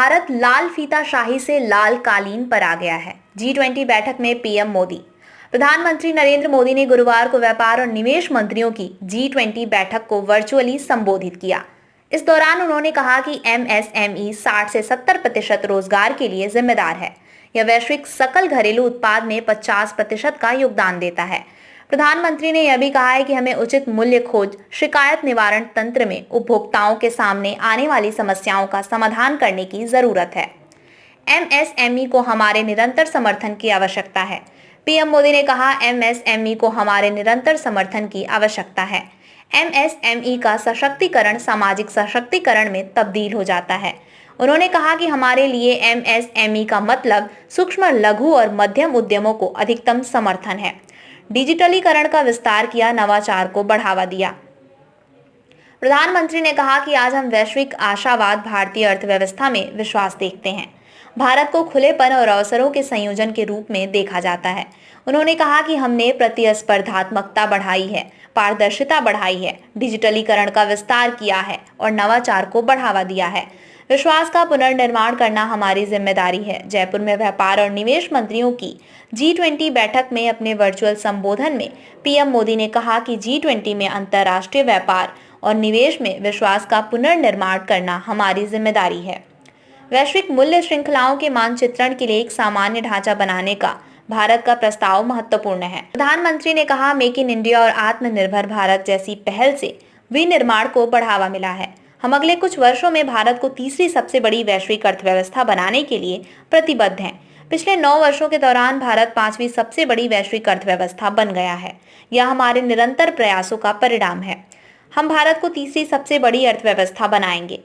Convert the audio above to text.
भारत लाल फीताशाही से लाल कालीन पर आ गया है। G20 बैठक में पीएम मोदी। प्रधानमंत्री नरेंद्र मोदी ने गुरुवार को व्यापार और निवेश मंत्रियों की G20 बैठक को वर्चुअली संबोधित किया। इस दौरान उन्होंने कहा कि MSME 60 से 70% रोजगार के लिए जिम्मेदार है। यह वैश्विक सकल घरेलू उत्पाद में 50% का योगदान देता है। प्रधानमंत्री ने यह भी कहा है कि हमें उचित मूल्य खोज, शिकायत निवारण तंत्र में उपभोक्ताओं के सामने आने वाली समस्याओं का समाधान करने की जरूरत है। MSME को हमारे निरंतर समर्थन की आवश्यकता है। पीएम मोदी ने कहा, MSME को हमारे निरंतर समर्थन की आवश्यकता है। MSME का सशक्तिकरण सामाजिक सशक्तिकरण में तब्दील हो जाता है। उन्होंने कहा कि हमारे लिए MSME का मतलब सूक्ष्म, लघु और मध्यम उद्यमों को अधिकतम समर्थन है। डिजिटलीकरण का विस्तार किया, नवाचार को बढ़ावा दिया। प्रधानमंत्री ने कहा कि आज हम वैश्विक आशावाद भारतीय अर्थव्यवस्था में विश्वास देखते हैं। भारत को खुलेपन और अवसरों के संयोजन के रूप में देखा जाता है। उन्होंने कहा कि हमने प्रतिस्पर्धात्मकता बढ़ाई है, पारदर्शिता बढ़ाई है, डिजिटलीकरण का विस्तार किया है और नवाचार को बढ़ावा दिया है। विश्वास का पुनर्निर्माण करना हमारी जिम्मेदारी है। जयपुर में व्यापार और निवेश मंत्रियों की G20 बैठक में अपने वर्चुअल संबोधन में पीएम मोदी ने कहा कि G20 में अंतर्राष्ट्रीय व्यापार और निवेश में विश्वास का पुनर्निर्माण करना हमारी जिम्मेदारी है। वैश्विक मूल्य श्रृंखलाओं के मानचित्रण के लिए एक सामान्य ढांचा बनाने का भारत का प्रस्ताव महत्वपूर्ण है। प्रधानमंत्री ने कहा, मेक इन इंडिया और आत्मनिर्भर भारत जैसी पहल से विनिर्माण को बढ़ावा मिला है। हम अगले कुछ वर्षों में भारत को तीसरी सबसे बड़ी वैश्विक अर्थव्यवस्था बनाने के लिए प्रतिबद्ध हैं। पिछले 9 वर्षों के दौरान भारत 5वीं सबसे बड़ी वैश्विक अर्थव्यवस्था बन गया है। यह हमारे निरंतर प्रयासों का परिणाम है। हम भारत को तीसरी सबसे बड़ी अर्थव्यवस्था बनाएंगे।